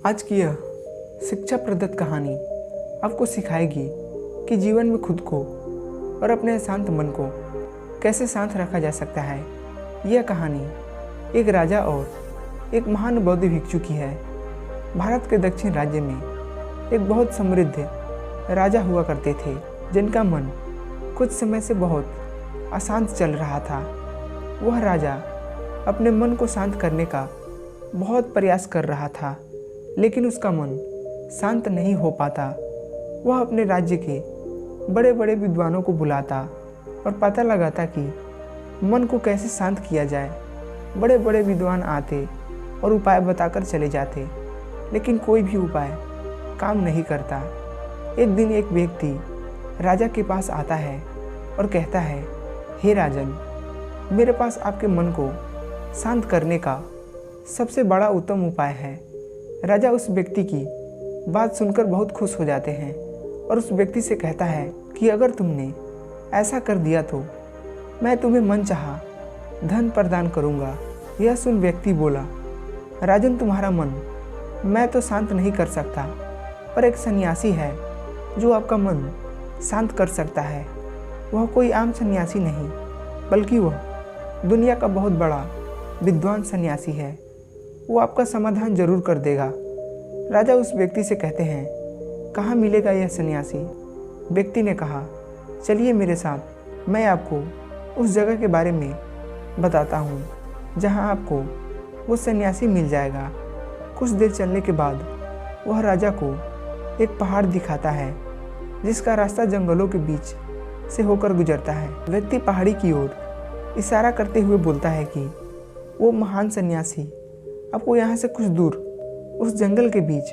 आज की यह शिक्षा प्रदत्त कहानी आपको सिखाएगी कि जीवन में खुद को और अपने अशांत मन को कैसे शांत रखा जा सकता है। यह कहानी एक राजा और एक महान बौद्ध भिक्षु की है। भारत के दक्षिण राज्य में एक बहुत समृद्ध राजा हुआ करते थे, जिनका मन कुछ समय से बहुत अशांत चल रहा था। वह राजा अपने मन को शांत करने का बहुत प्रयास कर रहा था, लेकिन उसका मन शांत नहीं हो पाता। वह अपने राज्य के बड़े बड़े विद्वानों को बुलाता और पता लगाता कि मन को कैसे शांत किया जाए। बड़े बड़े विद्वान आते और उपाय बताकर चले जाते, लेकिन कोई भी उपाय काम नहीं करता। एक दिन एक व्यक्ति राजा के पास आता है और कहता है, हे राजन, मेरे पास आपके मन को शांत करने का सबसे बड़ा उत्तम उपाय है। राजा उस व्यक्ति की बात सुनकर बहुत खुश हो जाते हैं और उस व्यक्ति से कहता है कि अगर तुमने ऐसा कर दिया तो मैं तुम्हें मनचाहा धन प्रदान करूंगा। यह सुन व्यक्ति बोला, राजन, तुम्हारा मन मैं तो शांत नहीं कर सकता, पर एक सन्यासी है जो आपका मन शांत कर सकता है। वह कोई आम सन्यासी नहीं, बल्कि वह दुनिया का बहुत बड़ा विद्वान सन्यासी है। वो आपका समाधान जरूर कर देगा। राजा उस व्यक्ति से कहते हैं, कहाँ मिलेगा यह सन्यासी? व्यक्ति ने कहा, चलिए मेरे साथ, मैं आपको उस जगह के बारे में बताता हूँ जहाँ आपको वो सन्यासी मिल जाएगा। कुछ देर चलने के बाद वह राजा को एक पहाड़ दिखाता है, जिसका रास्ता जंगलों के बीच से होकर गुजरता है। व्यक्ति पहाड़ी की ओर इशारा करते हुए बोलता है कि वो महान सन्यासी आपको यहाँ से कुछ दूर उस जंगल के बीच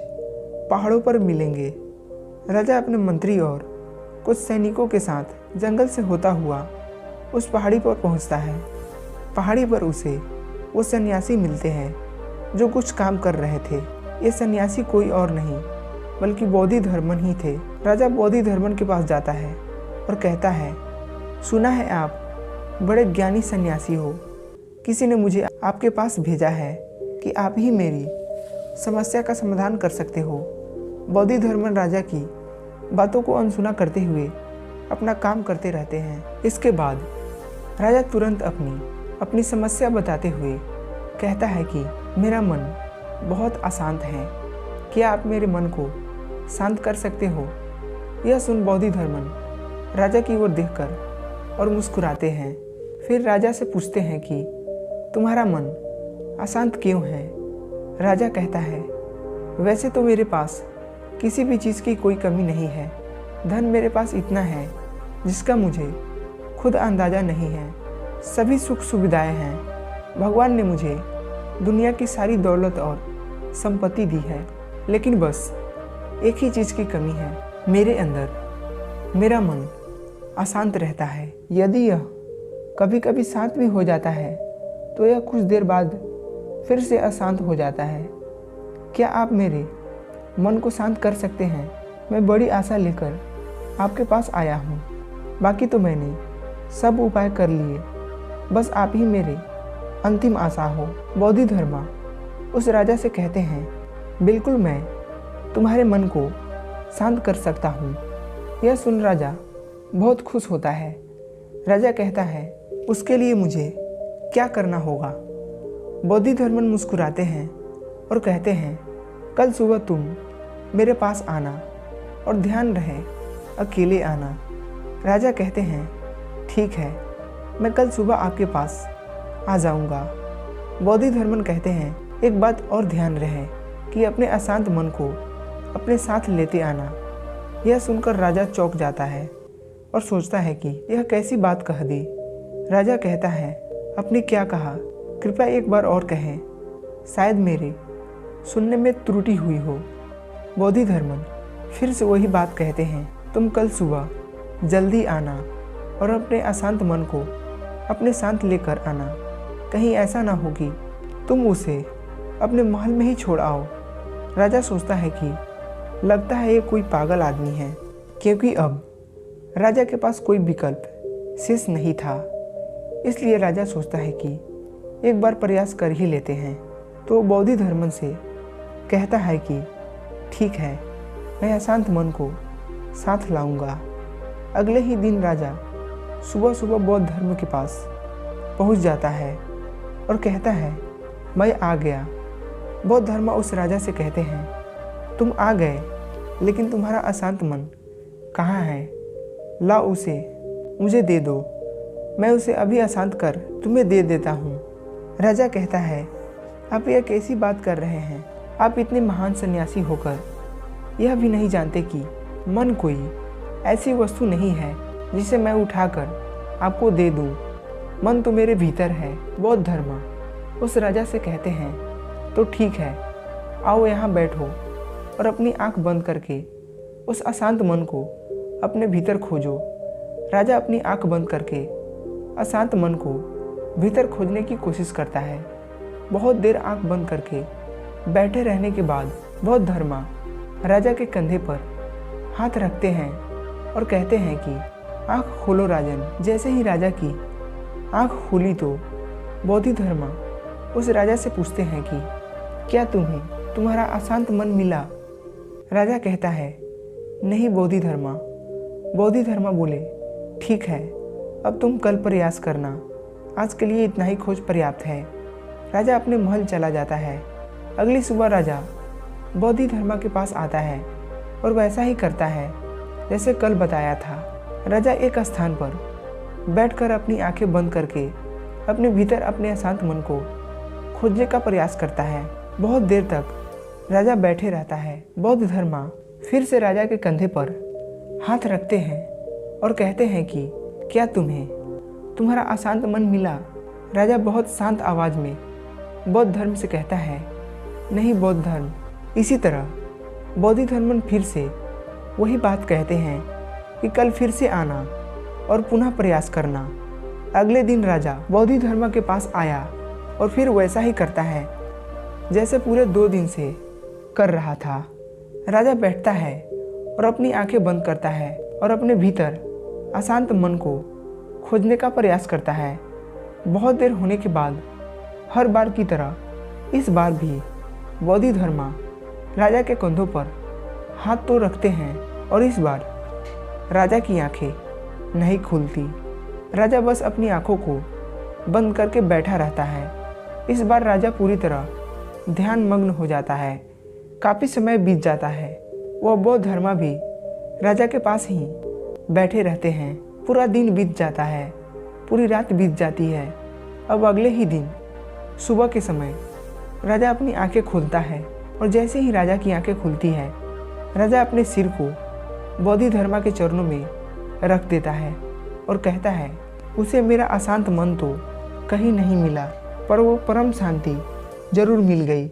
पहाड़ों पर मिलेंगे। राजा अपने मंत्री और कुछ सैनिकों के साथ जंगल से होता हुआ उस पहाड़ी पर पहुँचता है। पहाड़ी पर उसे वो सन्यासी मिलते हैं जो कुछ काम कर रहे थे। ये सन्यासी कोई और नहीं बल्कि बोधिधर्मन ही थे। राजा बोधिधर्मन के पास जाता है और कहता है, सुना है आप बड़े ज्ञानी सन्यासी हो। किसी ने मुझे आपके पास भेजा है कि आप ही मेरी समस्या का समाधान कर सकते हो। बोधिधर्मन राजा की बातों को अनसुना करते हुए अपना काम करते रहते हैं। इसके बाद राजा तुरंत अपनी समस्या बताते हुए कहता है कि मेरा मन बहुत अशांत है, क्या आप मेरे मन को शांत कर सकते हो? यह सुन बोधिधर्मन राजा की ओर देखकर और मुस्कुराते हैं। फिर राजा से पूछते हैं कि तुम्हारा मन अशांत क्यों है? राजा कहता है, वैसे तो मेरे पास किसी भी चीज़ की कोई कमी नहीं है। धन मेरे पास इतना है जिसका मुझे खुद अंदाज़ा नहीं है। सभी सुख सुविधाएं हैं। भगवान ने मुझे दुनिया की सारी दौलत और संपत्ति दी है, लेकिन बस एक ही चीज़ की कमी है, मेरे अंदर मेरा मन अशांत रहता है। यदि यह कभी कभी शांत भी हो जाता है तो यह कुछ देर बाद फिर से अशांत हो जाता है। क्या आप मेरे मन को शांत कर सकते हैं? मैं बड़ी आशा लेकर आपके पास आया हूँ। बाकी तो मैंने सब उपाय कर लिए, बस आप ही मेरे अंतिम आशा हो। बोधिधर्मा उस राजा से कहते हैं, बिल्कुल मैं तुम्हारे मन को शांत कर सकता हूँ। यह सुन राजा बहुत खुश होता है। राजा कहता है, उसके लिए मुझे क्या करना होगा? बोधिधर्मन मुस्कुराते हैं और कहते हैं, कल सुबह तुम मेरे पास आना और ध्यान रहे अकेले आना। राजा कहते हैं, ठीक है, मैं कल सुबह आपके पास आ जाऊंगा। बोधिधर्मन कहते हैं, एक बात और ध्यान रहे कि अपने अशांत मन को अपने साथ लेते आना। यह सुनकर राजा चौंक जाता है और सोचता है कि यह कैसी बात कह दी। राजा कहता है, आपने क्या कहा? कृपया एक बार और कहें, शायद मेरे सुनने में त्रुटि हुई हो। बोधिधर्मन फिर से वही बात कहते हैं, तुम कल सुबह जल्दी आना और अपने अशांत मन को अपने साथ लेकर आना। कहीं ऐसा ना हो कि तुम उसे अपने महल में ही छोड़ आओ। राजा सोचता है कि लगता है ये कोई पागल आदमी है, क्योंकि अब राजा के पास कोई विकल्प शेष नहीं था। इसलिए राजा सोचता है कि एक बार प्रयास कर ही लेते हैं। तो बोधिधर्मन से कहता है कि ठीक है, मैं अशांत मन को साथ लाऊंगा। अगले ही दिन राजा सुबह सुबह बौद्ध धर्म के पास पहुंच जाता है और कहता है, मैं आ गया। बौद्ध धर्म उस राजा से कहते हैं, तुम आ गए, लेकिन तुम्हारा अशांत मन कहाँ है? लाओ उसे मुझे दे दो, मैं उसे अभी अशांत कर तुम्हें दे देता हूँ। राजा कहता है, आप यह कैसी बात कर रहे हैं? आप इतने महान सन्यासी होकर यह भी नहीं जानते कि मन कोई ऐसी वस्तु नहीं है जिसे मैं उठाकर आपको दे दूँ। मन तो मेरे भीतर है। बौद्ध धर्म उस राजा से कहते हैं, तो ठीक है, आओ यहाँ बैठो और अपनी आंख बंद करके उस अशांत मन को अपने भीतर खोजो। राजा अपनी आंख बंद करके अशांत मन को भीतर खोजने की कोशिश करता है। बहुत देर आंख बंद करके बैठे रहने के बाद बौद्ध धर्मा राजा के कंधे पर हाथ रखते हैं और कहते हैं कि आंख खोलो राजन। जैसे ही राजा की आंख खुली तो बोधि धर्मा उस राजा से पूछते हैं कि क्या तुम्हें तुम्हारा अशांत मन मिला? राजा कहता है, नहीं बोधि धर्मा। बोधि धर्मा बोले, ठीक है, अब तुम कल प्रयास करना, आज के लिए इतना ही खोज पर्याप्त है। राजा अपने महल चला जाता है। अगली सुबह राजा बोधि धर्मा के पास आता है और वैसा ही करता है जैसे कल बताया था। राजा एक स्थान पर बैठकर अपनी आंखें बंद करके अपने भीतर अपने अशांत मन को खोजने का प्रयास करता है। बहुत देर तक राजा बैठे रहता है। बौद्ध धर्मा फिर से राजा के कंधे पर हाथ रखते हैं और कहते हैं कि क्या तुम्हें तुम्हारा अशांत मन मिला? राजा बहुत शांत आवाज़ में बौद्ध धर्म से कहता है, नहीं बौद्ध धर्म। इसी तरह बोधि धर्मन फिर से वही बात कहते हैं कि कल फिर से आना और पुनः प्रयास करना। अगले दिन राजा बोधि धर्म के पास आया और फिर वैसा ही करता है जैसे पूरे 2 दिन से कर रहा था। राजा बैठता है और अपनी आंखें बंद करता है और अपने भीतर अशांत मन को खोजने का प्रयास करता है। बहुत देर होने के बाद हर बार की तरह इस बार भी बोधि धर्मा राजा के कंधों पर हाथ तो रखते हैं और इस बार राजा की आंखें नहीं खुलती। राजा बस अपनी आंखों को बंद करके बैठा रहता है। इस बार राजा पूरी तरह ध्यान मग्न हो जाता है। काफ़ी समय बीत जाता है। वह बौद्ध धर्मा भी राजा के पास ही बैठे रहते हैं। पूरा दिन बीत जाता है, पूरी रात बीत जाती है। अब अगले ही दिन सुबह के समय राजा अपनी आंखें खोलता है और जैसे ही राजा की आंखें खुलती है, राजा अपने सिर को बोधि धर्मा के चरणों में रख देता है और कहता है, उसे मेरा अशांत मन तो कहीं नहीं मिला, पर वो परम शांति जरूर मिल गई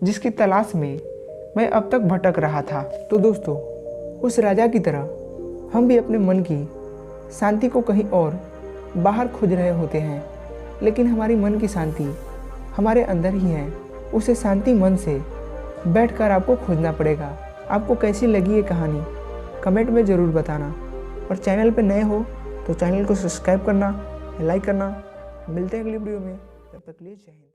जिसकी तलाश में मैं अब तक भटक रहा था। तो दोस्तों, उस राजा की तरह हम भी अपने मन की शांति को कहीं और बाहर खोज रहे होते हैं, लेकिन हमारी मन की शांति हमारे अंदर ही है। उसे शांति मन से बैठकर आपको खोजना पड़ेगा। आपको कैसी लगी ये कहानी कमेंट में ज़रूर बताना, और चैनल पर नए हो तो चैनल को सब्सक्राइब करना, लाइक करना। मिलते हैं अगली वीडियो में, तब तक के लिए जय हिंद।